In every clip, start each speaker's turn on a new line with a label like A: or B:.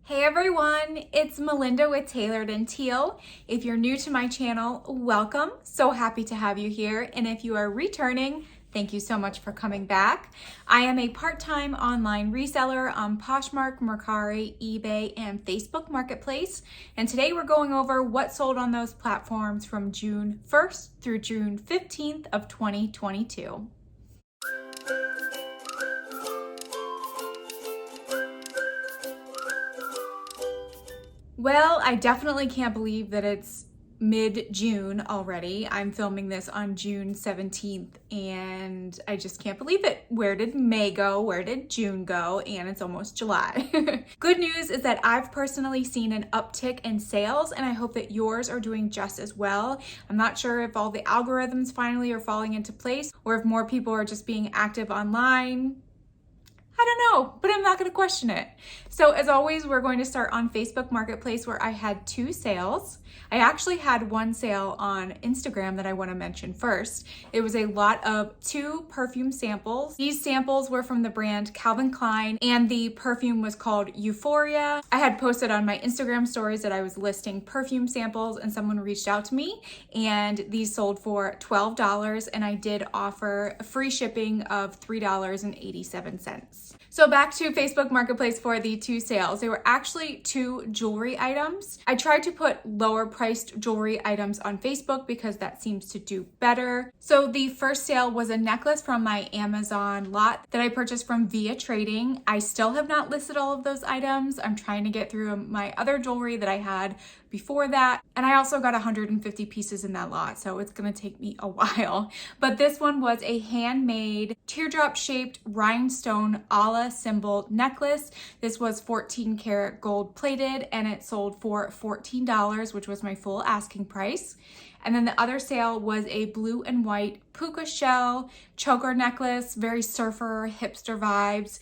A: Hey everyone, it's Melinda with Tailored and Teal. If you're new to my channel, welcome. So happy to have you here. And if you are returning, thank you so much for coming back. I am a part-time online reseller on Poshmark, Mercari, eBay, and Facebook Marketplace. And today we're going over what sold on those platforms from June 1st through June 15th of 2022. Well, I definitely can't believe that it's mid-June already. I'm filming this on June 17th and I just can't believe it. Where did May go? Where did June go? And it's almost July. Good news is that I've personally seen an uptick in sales and I hope that yours are doing just as well. I'm not sure if all the algorithms finally are falling into place or if more people are just being active online. I don't know, but I'm not going to question it. So as always, we're going to start on Facebook Marketplace where I had 2 sales. I actually had 1 sale on Instagram that I want to mention first. It was a lot of 2 perfume samples. These samples were from the brand Calvin Klein and the perfume was called Euphoria. I had posted on my Instagram stories that I was listing perfume samples and someone reached out to me and these sold for $12 and I did offer free shipping of $3.87. So back to Facebook Marketplace for the 2 sales. They were actually 2 jewelry items. I tried to put lower priced jewelry items on Facebook because that seems to do better. So the first sale was a necklace from my Amazon lot that I purchased from Via Trading. I still have not listed all of those items. I'm trying to get through my other jewelry that I had before that. And I also got 150 pieces in that lot, so it's gonna take me a while. But this one was a handmade teardrop shaped rhinestone ala symbol necklace. This was 14 karat gold plated and it sold for $14, which was my full asking price. And then the other sale was a blue and white puka shell choker necklace, very surfer, hipster vibes.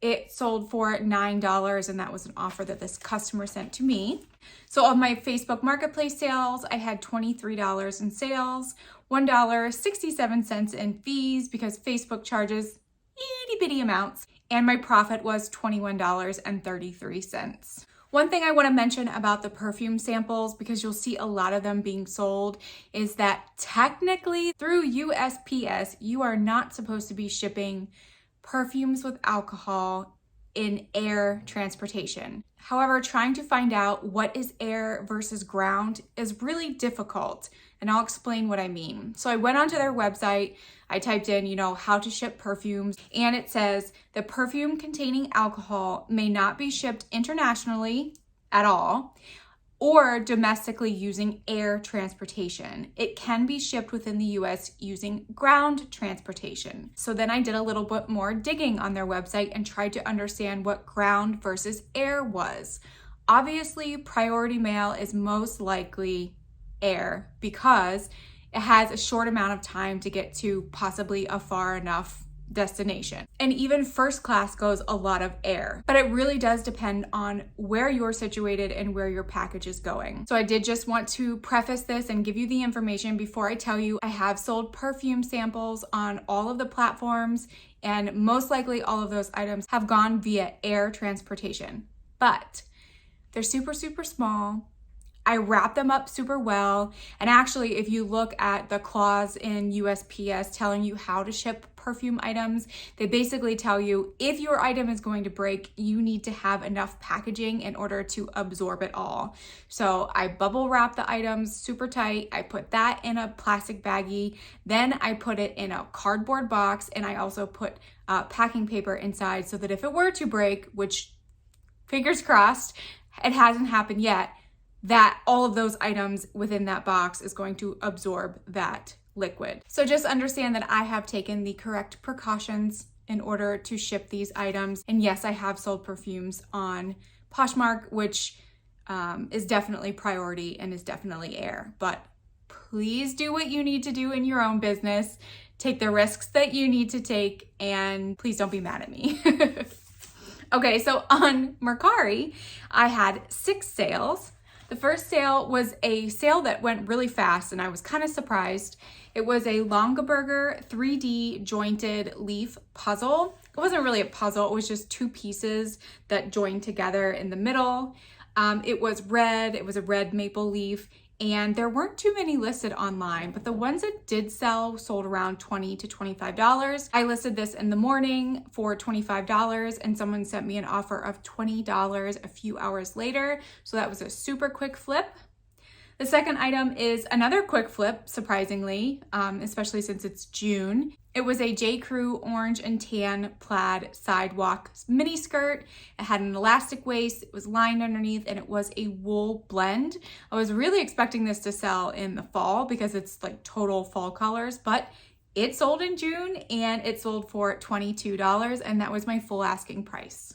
A: It sold for $9 and that was an offer that this customer sent to me. So of my Facebook Marketplace sales, I had $23 in sales, $1.67 in fees because Facebook charges itty bitty amounts, and my profit was $21.33. One thing I want to mention about the perfume samples, because you'll see a lot of them being sold, is that technically through USPS, you are not supposed to be shipping perfumes with alcohol in air transportation. However, trying to find out what is air versus ground is really difficult, and I'll explain what I mean. So I went onto their website, I typed in, how to ship perfumes, and it says the perfume containing alcohol may not be shipped internationally at all, or domestically using air transportation. It can be shipped within the US using ground transportation. So then I did a little bit more digging on their website and tried to understand what ground versus air was. Obviously, priority mail is most likely air because it has a short amount of time to get to possibly a far enough destination. And even first class goes a lot of air, but it really does depend on where you're situated and where your package is going. So I did just want to preface this and give you the information before I tell you I have sold perfume samples on all of the platforms and most likely all of those items have gone via air transportation, but they're super, super small. I wrap them up super well. And actually, if you look at the clause in USPS telling you how to ship perfume items, they basically tell you if your item is going to break, you need to have enough packaging in order to absorb it all. So I bubble wrap the items super tight. I put that in a plastic baggie. Then I put it in a cardboard box and I also put packing paper inside so that if it were to break, which fingers crossed, it hasn't happened yet, that all of those items within that box is going to absorb that liquid. So just understand that I have taken the correct precautions in order to ship these items. And yes, I have sold perfumes on Poshmark, which is definitely priority and is definitely air. But please do what you need to do in your own business. Take the risks that you need to take and please don't be mad at me. Okay, so on Mercari, I had 6 sales. The first sale was a sale that went really fast and I was kind of surprised. It was a Longaberger 3D jointed leaf puzzle. It wasn't really a puzzle, it was just two pieces that joined together in the middle. It was a red maple leaf, and there weren't too many listed online, but the ones that did sell sold around $20 to $25. I listed this in the morning for $25 and someone sent me an offer of $20 a few hours later. So that was a super quick flip. The second item is another quick flip, surprisingly, especially since it's June. It was a J. Crew orange and tan plaid sidewalk mini skirt. It had an elastic waist, it was lined underneath, and it was a wool blend. I was really expecting this to sell in the fall because it's like total fall colors, but it sold in June and it sold for $22, and that was my full asking price.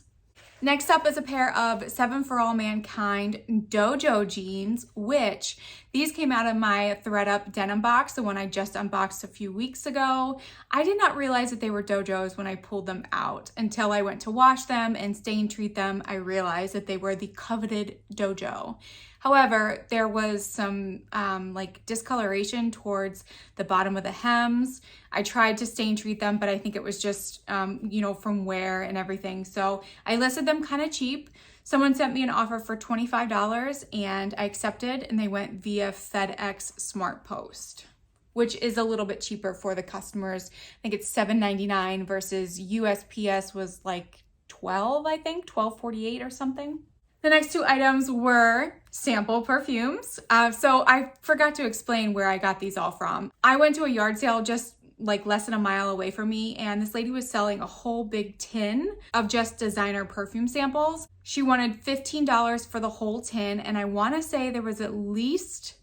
A: Next up is a pair of 7 For All Mankind Dojo jeans, which these came out of my ThredUp denim box, the one I just unboxed a few weeks ago. I did not realize that they were Dojos when I pulled them out until I went to wash them and stain treat them. I realized that they were the coveted Dojo. However, there was some like discoloration towards the bottom of the hems. I tried to stain treat them, but I think it was just, from wear and everything. So I listed them kind of cheap. Someone sent me an offer for $25 and I accepted, and they went via FedEx Smart Post, which is a little bit cheaper for the customers. I think it's $7.99 versus USPS was like $12.48 or something. The next two items were sample perfumes. So I forgot to explain where I got these all from. I went to a yard sale just like less than a mile away from me, and this lady was selling a whole big tin of just designer perfume samples. She wanted $15 for the whole tin, and I want to say there was at least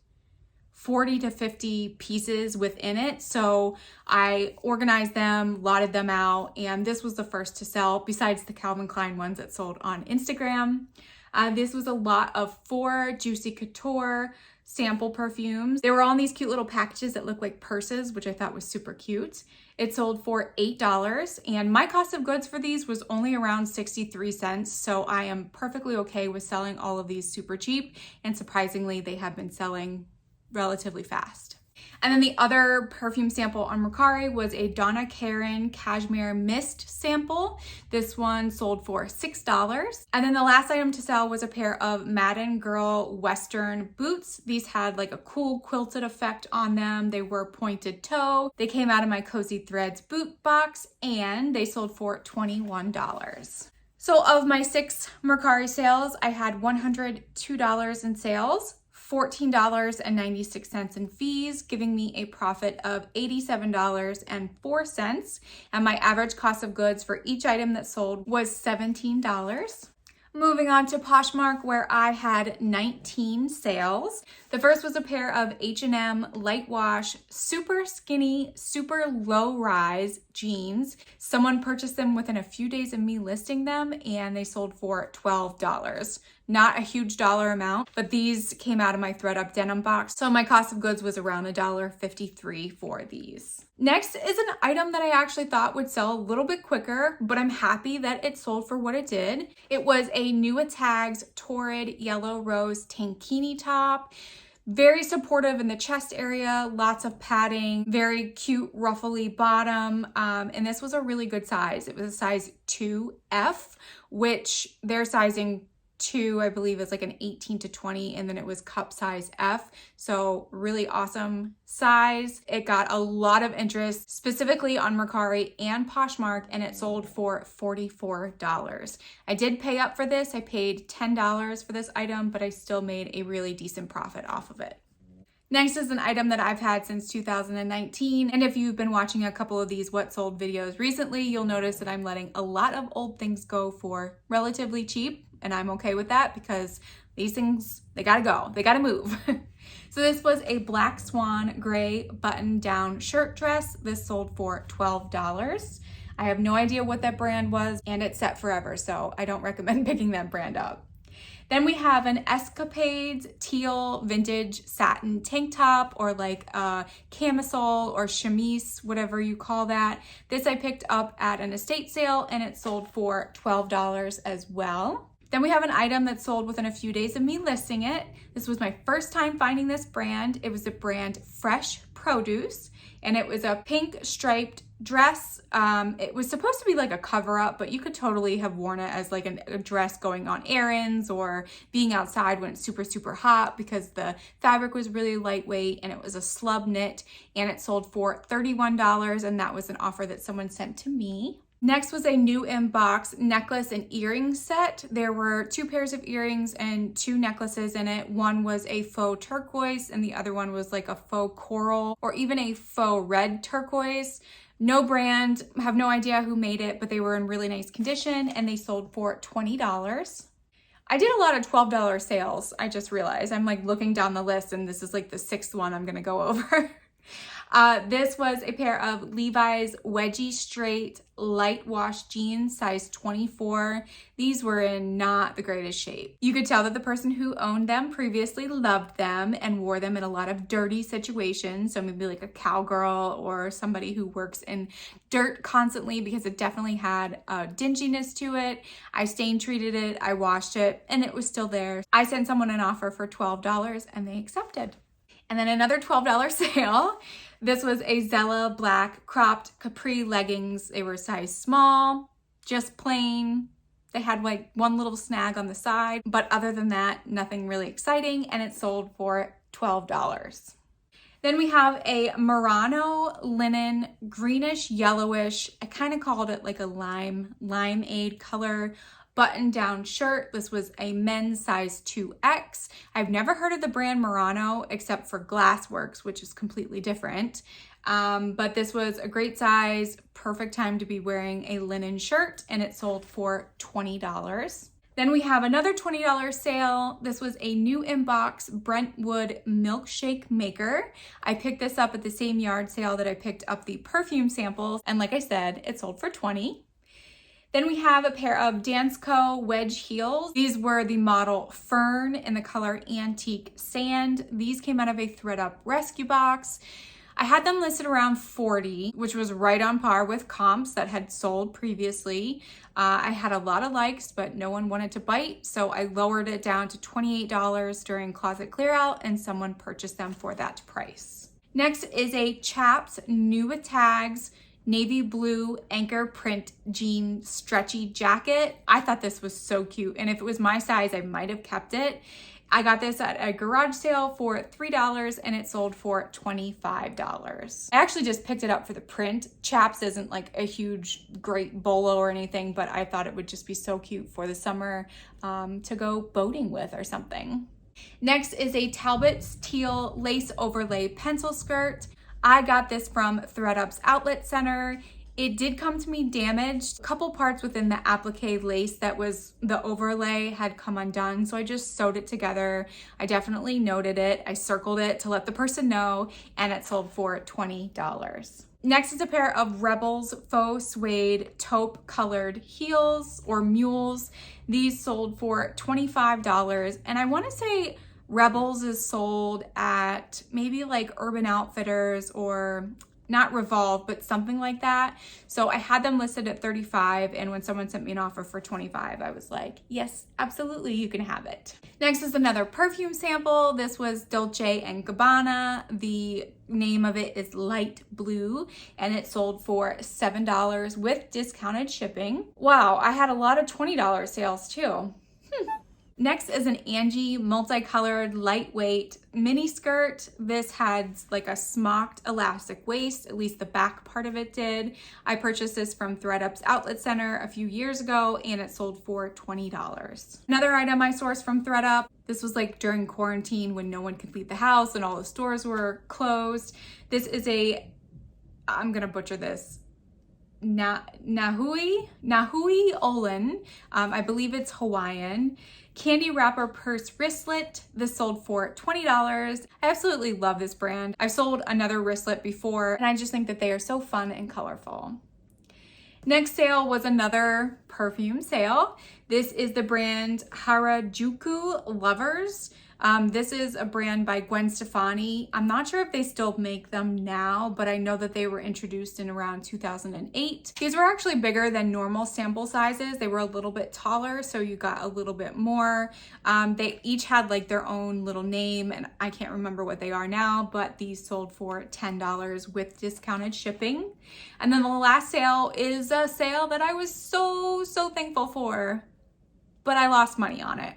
A: 40 to 50 pieces within it. So I organized them, lotted them out, and this was the first to sell besides the Calvin Klein ones that sold on Instagram. This was a lot of 4 Juicy Couture sample perfumes. They were all in these cute little packages that look like purses, which I thought was super cute. It sold for $8, and my cost of goods for these was only around 63 cents. So I am perfectly okay with selling all of these super cheap, and surprisingly, they have been selling relatively fast. And then the other perfume sample on Mercari was a Donna Karan Cashmere Mist sample. This one sold for $6. And then the last item to sell was a pair of Madden Girl Western boots. These had like a cool quilted effect on them. They were pointed toe. They came out of my Cozy Threads boot box, and they sold for $21. So of my 6 Mercari sales, I had $102 in sales, $14.96 in fees, giving me a profit of $87.04. And my average cost of goods for each item that sold was $17. Moving on to Poshmark, where I had 19 sales. The first was a pair of H&M light wash, super skinny, super low rise jeans. Someone purchased them within a few days of me listing them, and they sold for $12. Not a huge dollar amount, but these came out of my ThredUp denim box, so my cost of goods was around $1.53 for these. Next is an item that I actually thought would sell a little bit quicker, but I'm happy that it sold for what it did. It was a New Tags Torrid Yellow Rose Tankini top. Very supportive in the chest area, lots of padding, very cute ruffly bottom, and this was a really good size. It was a size 2F, which their sizing 2, I believe, is like an 18 to 20, and then it was cup size F. So really awesome size. It got a lot of interest, specifically on Mercari and Poshmark, and it sold for $44. I did pay up for this. I paid $10 for this item, but I still made a really decent profit off of it. Next is an item that I've had since 2019, and if you've been watching a couple of these What Sold videos recently, you'll notice that I'm letting a lot of old things go for relatively cheap, and I'm okay with that because these things, they gotta go, they gotta move. So this was a black swan gray button-down shirt dress. This sold for $12. I have no idea what that brand was, and it's set forever, so I don't recommend picking that brand up. Then we have an Escapades teal vintage satin tank top, or like a camisole or chemise, whatever you call that. This I picked up at an estate sale, and it sold for $12 as well. Then we have an item that sold within a few days of me listing it. This was my first time finding this brand. It was the brand Fresh Produce, and it was a pink striped dress. It was supposed to be like a cover up, but you could totally have worn it as like a dress going on errands or being outside when it's super, super hot, because the fabric was really lightweight and it was a slub knit, and it sold for $31, and that was an offer that someone sent to me. Next was a new inbox necklace and earring set. There were 2 pairs of earrings and 2 necklaces in it. One was a faux turquoise and the other one was like a faux coral or even a faux red turquoise. No brand, have no idea who made it, but they were in really nice condition and they sold for $20. I did a lot of $12 sales. I just realized I'm like looking down the list and this is like the 6th one I'm gonna go over. This was a pair of Levi's wedgie straight light wash jeans, size 24. These were in not the greatest shape. You could tell that the person who owned them previously loved them and wore them in a lot of dirty situations. So maybe like a cowgirl or somebody who works in dirt constantly, because it definitely had a dinginess to it. I stain treated it, I washed it, and it was still there. I sent someone an offer for $12 and they accepted. And then another $12 sale. This was a Zella black cropped capri leggings. They were size small, just plain. They had like one little snag on the side, but other than that, nothing really exciting, and it sold for $12. Then we have a Murano linen, greenish yellowish. I kind of called it like a limeade color button-down shirt. This was a men's size 2X. I've never heard of the brand Murano except for Glassworks, which is completely different. But this was a great size, perfect time to be wearing a linen shirt, and it sold for $20. Then we have another $20 sale. This was a new inbox Brentwood milkshake maker. I picked this up at the same yard sale that I picked up the perfume samples, and like I said, it sold for $20. Then we have a pair of Dansko Wedge heels. These were the model Fern in the color Antique Sand. These came out of a ThredUp rescue box. I had them listed around $40, which was right on par with comps that had sold previously. I had a lot of likes, but no one wanted to bite, so I lowered it down to $28 during closet clear out, and someone purchased them for that price. Next is a Chaps new with tags navy blue anchor print jean stretchy jacket. I thought this was so cute, and if it was my size, I might have kept it. I got this at a garage sale for $3 and it sold for $25. I actually just picked it up for the print. Chaps isn't like a huge, great bolo or anything, but I thought it would just be so cute for the summer to go boating with or something. Next is a Talbot's teal lace overlay pencil skirt. I got this from ThredUp's outlet center. It did come to me damaged. A couple parts within the applique lace that was the overlay had come undone, so I just sewed it together. I definitely noted it. I circled it to let the person know, and it sold for $20. Next is a pair of Rebels faux suede taupe colored heels or mules. These sold for $25, and I want to say Rebels is sold at maybe like Urban Outfitters or not Revolve, but something like that. So I had them listed at $35, and when someone sent me an offer for $25, I was like, yes, absolutely, you can have it. Next is another perfume sample. This was Dolce and Gabbana. The name of it is Light Blue, and it sold for $7 with discounted shipping. Wow, I had a lot of $20 sales too. Next is an Angie multicolored lightweight mini skirt. This had like a smocked elastic waist, at least the back part of it did. I purchased this from ThredUp's outlet center a few years ago, and it sold for $20. Another item I sourced from ThredUp. This was like during quarantine when no one could leave the house and all the stores were closed. This is a, I'm gonna butcher this, Nahui Olin. I believe it's Hawaiian. Candy wrapper purse wristlet. This sold for $20. I absolutely love this brand. I've sold another wristlet before, and I just think that they are so fun and colorful. Next sale was another perfume sale. This is the brand Harajuku Lovers. This is a brand by Gwen Stefani. I'm not sure if they still make them now, but I know that they were introduced in around 2008. These were actually bigger than normal sample sizes. They were a little bit taller, so you got a little bit more. They each had like their own little name, and I can't remember what they are now, but these sold for $10 with discounted shipping. And then the last sale is a sale that I was so thankful for, but I lost money on it.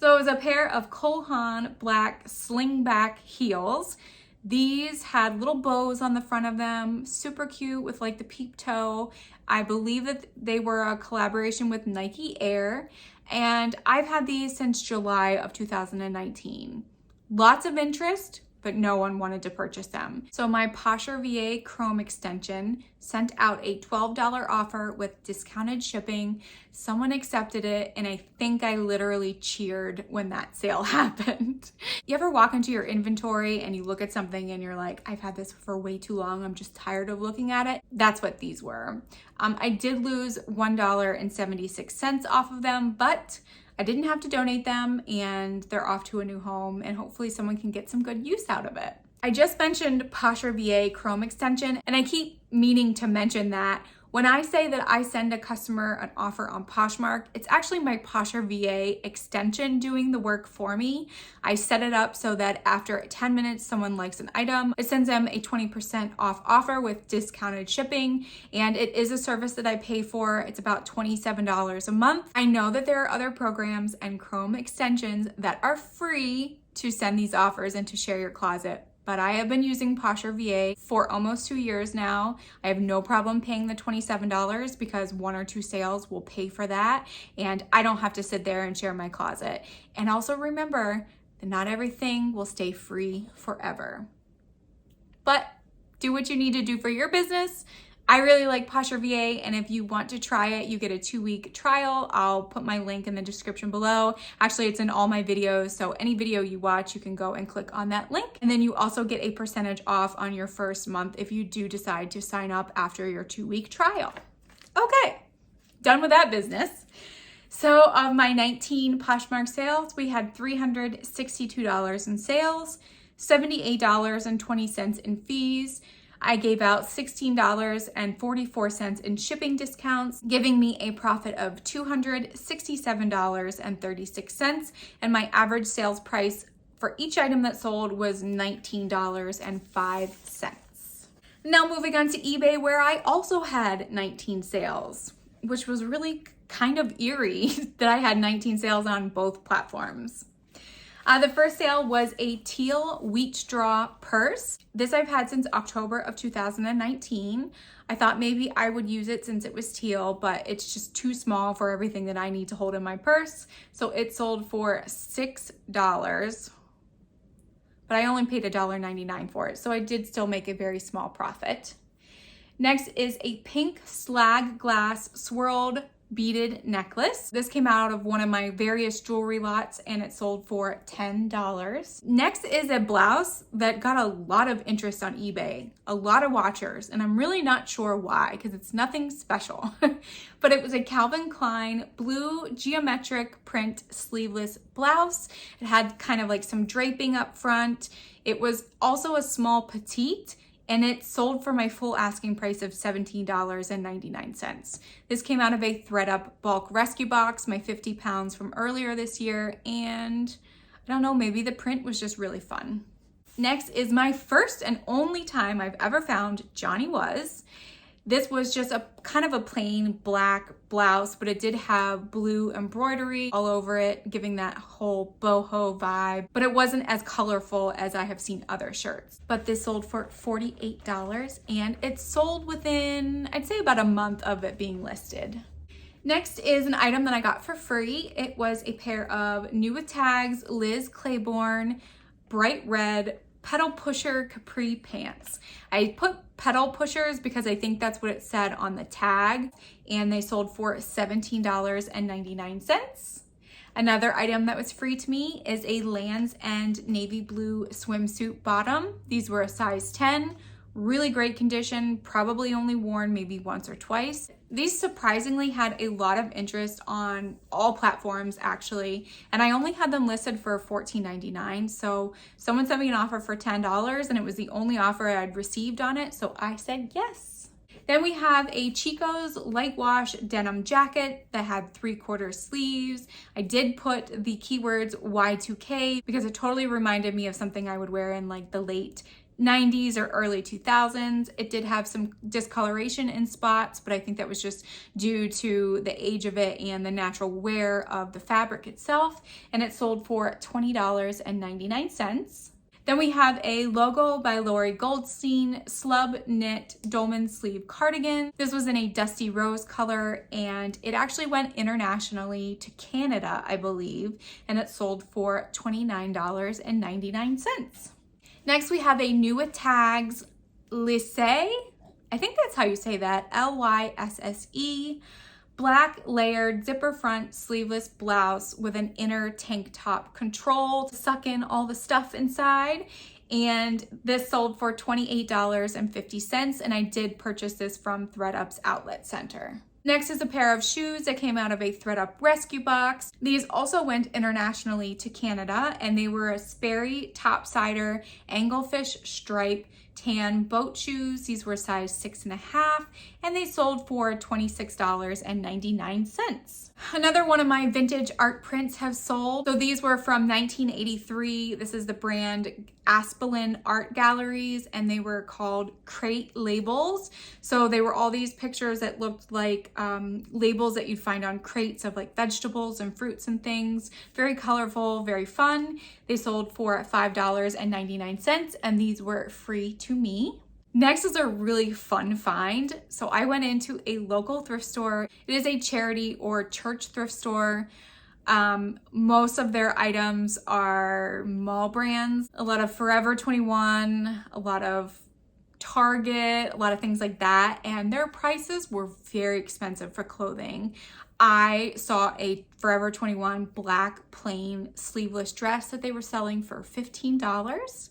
A: So it was a pair of Kohan black slingback heels. These had little bows on the front of them, super cute with like the peep toe. I believe that they were a collaboration with Nike Air, and I've had these since July of 2019. Lots of interest, but no one wanted to purchase them. So my Poshmark VA Chrome extension sent out a $12 offer with discounted shipping. Someone accepted it, and I think I literally cheered when that sale happened. You ever walk into your inventory and you look at something and you're like, I've had this for way too long, I'm just tired of looking at it? That's what these were. I did lose $1.76 off of them, but I didn't have to donate them, and they're off to a new home, and hopefully someone can get some good use out of it. I just mentioned Poshmark VA Chrome extension, and I keep meaning to mention that when I say that I send a customer an offer on Poshmark, it's actually my Poshmark VA extension doing the work for me. I set it up so that after 10 minutes, someone likes an item, it sends them a 20% off offer with discounted shipping. And it is a service that I pay for. It's about $27 a month. I know that there are other programs and Chrome extensions that are free to send these offers and to share your closet, but I have been using Poshmark VA for almost 2 years now. I have no problem paying the $27 because 1 or 2 sales will pay for that, and I don't have to sit there and share my closet. And also remember that not everything will stay free forever. But do what you need to do for your business. I really like Poshmark VA, and if you want to try it, you get a 2-week trial. I'll put my link in the description below. Actually, it's in all my videos, so any video you watch, you can go and click on that link. And then you also get a percentage off on your first month if you do decide to sign up after your 2-week trial. Okay, done with that business. So of my 19 Poshmark sales, we had $362 in sales, $78.20 in fees. I gave out $16.44 in shipping discounts, giving me a profit of $267.36, and my average sales price for each item that sold was $19.05. Now moving on to eBay, where I also had 19 sales, which was really kind of eerie that I had 19 sales on both platforms. The first sale was a teal wheat straw purse. This I've had since October of 2019. I thought maybe I would use it since it was teal, but it's just too small for everything that I need to hold in my purse. So it sold for $6, but I only paid $1.99 for it. So I did still make a very small profit. Next is a pink slag glass swirled beaded necklace. This came out of one of my various jewelry lots, and it sold for $10. Next is a blouse that got a lot of interest on eBay, a lot of watchers, and I'm really not sure why because it's nothing special. But it was a Calvin Klein blue geometric print sleeveless blouse. It had kind of like some draping up front. It was also a small petite, and it sold for my full asking price of $17.99. This came out of a ThredUp bulk rescue box, my 50 pounds from earlier this year, and I don't know, maybe the print was just really fun. Next is my first and only time I've ever found Johnny Was. This was just a kind of a plain black blouse, but it did have blue embroidery all over it, giving that whole boho vibe, but it wasn't as colorful as I have seen other shirts. But this sold for $48, and it sold within, I'd say, about a month of it being listed. Next is an item that I got for free. It was a pair of New With Tags Liz Claiborne bright red pedal pusher capri pants. I put pedal pushers because I think that's what it said on the tag, and they sold for $17.99. Another item that was free to me is a Land's End navy blue swimsuit bottom. These were a size 10 Really great condition, probably only worn maybe once or twice. These surprisingly had a lot of interest on all platforms actually, and I only had them listed for $14.99. So someone sent me an offer for $10 and it was the only offer I'd received on it, so I said yes. Then we have a Chico's light wash denim jacket that had 3/4 sleeves. I did put the keywords Y2K because it totally reminded me of something I would wear in like the late 90s or early 2000s. It did have some discoloration in spots, but I think that was just due to the age of it and the natural wear of the fabric itself. And it sold for $20.99. Then we have a Logo by Lori Goldstein slub knit dolman sleeve cardigan. This was in a dusty rose color and it actually went internationally to Canada, I believe, and it sold for $29.99. Next, we have a new with tags Lysse, I think that's how you say that, Lysse, black layered zipper front sleeveless blouse with an inner tank top control to suck in all the stuff inside. And this sold for $28.50, and I did purchase this from ThredUp's outlet center. Next is a pair of shoes that came out of a ThredUp rescue box. These also went internationally to Canada, and they were a Sperry topsider anglefish stripe tan boat shoes. These were size 6.5, and they sold for $26.99. Another one of my vintage art prints have sold. So these were from 1983. This is the brand Aspelin Art Galleries, and they were called crate labels. So they were all these pictures that looked like labels that you'd find on crates of like vegetables and fruits and things. Very colorful, very fun. They sold for $5.99, and these were free to me. Next is a really fun find. So I went into a local thrift store. It is a charity or church thrift store. Most of their items are mall brands, a lot of Forever 21, a lot of Target, a lot of things like that. And their prices were very expensive for clothing. I saw a Forever 21 black plain sleeveless dress that they were selling for $15.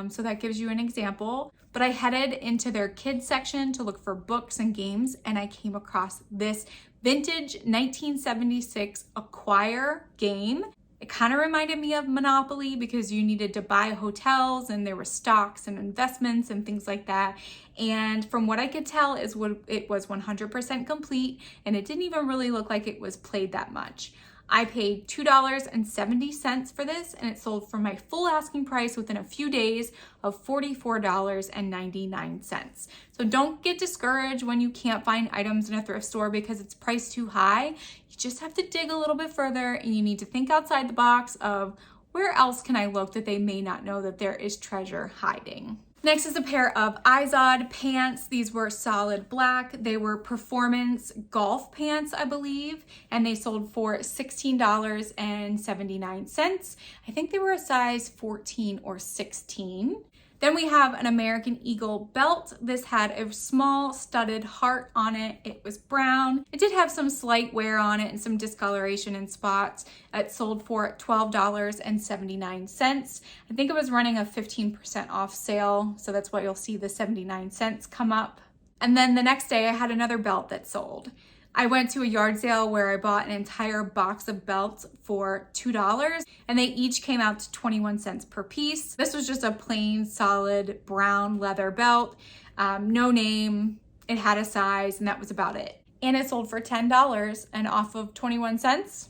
A: So that gives you an example. But I headed into their kids section to look for books and games, and I came across this vintage 1976 Acquire game. It kind of reminded me of Monopoly because you needed to buy hotels and there were stocks and investments and things like that. And from what I could tell is it was 100% complete, and it didn't even really look like it was played that much. I paid $2.70 for this, and it sold for my full asking price within a few days of $44.99. So don't get discouraged when you can't find items in a thrift store because it's priced too high. You just have to dig a little bit further, and you need to think outside the box of where else can I look that they may not know that there is treasure hiding. Next is a pair of Izod pants. These were solid black. They were performance golf pants, I believe, and they sold for $16.79. I think they were a size 14 or 16. Then we have an American Eagle belt. This had a small studded heart on it. It was brown. It did have some slight wear on it and some discoloration in spots. It sold for $12.79. I think it was running a 15% off sale, so that's why you'll see the 79 cents come up. And then the next day I had another belt that sold. I went to a yard sale where I bought an entire box of belts for $2, and they each came out to 21 cents per piece. This was just a plain, solid brown leather belt, no name. It had a size, and that was about it. And it sold for $10 and off of 21 cents.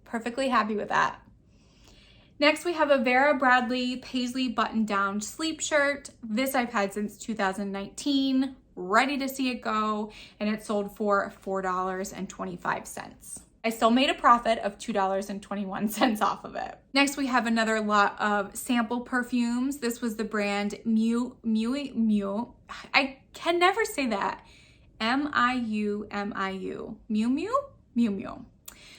A: Perfectly happy with that. Next, we have a Vera Bradley Paisley button-down sleep shirt. This I've had since 2019. Ready to see it go, and it sold for $4.25. I still made a profit of $2.21 off of it. Next, we have another lot of sample perfumes. This was the brand Miu. I can never say that. Miu.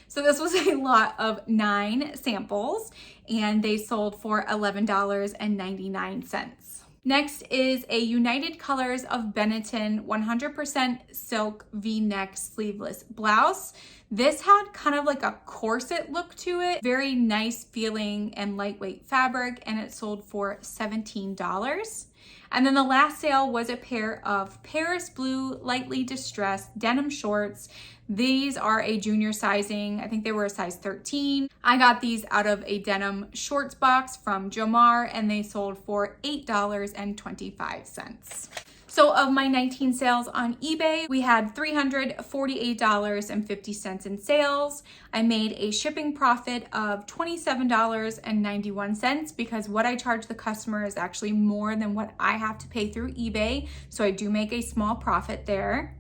A: So this was a lot of 9 samples, and they sold for $11.99. Next is a United Colors of Benetton 100% silk V-neck sleeveless blouse. This had kind of like a corset look to it, very nice feeling and lightweight fabric, and it sold for $17. And then the last sale was a pair of Paris blue, lightly distressed denim shorts. These are a junior sizing. I think they were a size 13. I got these out of a denim shorts box from Jomar, and they sold for $8.25. So of my 19 sales on eBay, we had $348.50 in sales. I made a shipping profit of $27.91 because what I charge the customer is actually more than what I have to pay through eBay. So I do make a small profit there.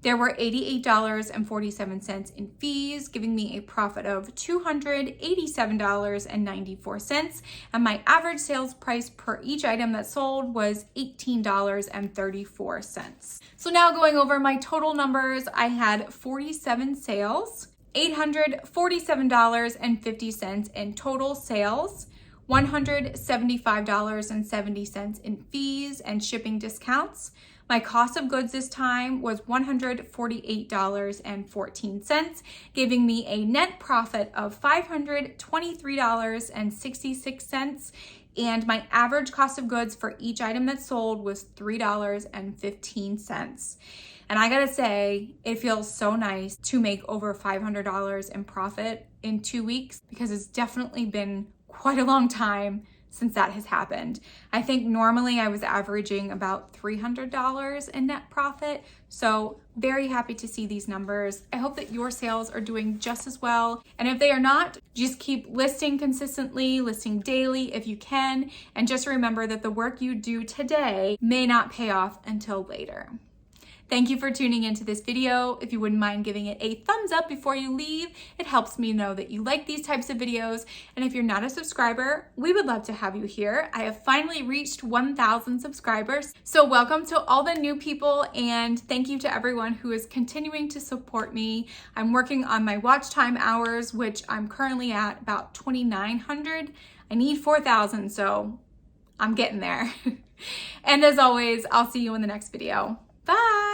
A: There were $88.47 in fees, giving me a profit of $287.94. And my average sales price per each item that sold was $18.34. So now going over my total numbers, I had 47 sales, $847.50 in total sales, $175.70 in fees and shipping discounts. My cost of goods this time was $148.14, giving me a net profit of $523.66, and my average cost of goods for each item that sold was $3.15. And I gotta say, it feels so nice to make over $500 in profit in 2 weeks because it's definitely been quite a long time since that has happened. I think normally I was averaging about $300 in net profit. So very happy to see these numbers. I hope that your sales are doing just as well. And if they are not, just keep listing consistently, listing daily if you can. And just remember that the work you do today may not pay off until later. Thank you for tuning into this video. If you wouldn't mind giving it a thumbs up before you leave, it helps me know that you like these types of videos. And if you're not a subscriber, we would love to have you here. I have finally reached 1,000 subscribers. So welcome to all the new people, and thank you to everyone who is continuing to support me. I'm working on my watch time hours, which I'm currently at about 2,900. I need 4,000, so I'm getting there. And as always, I'll see you in the next video. Bye.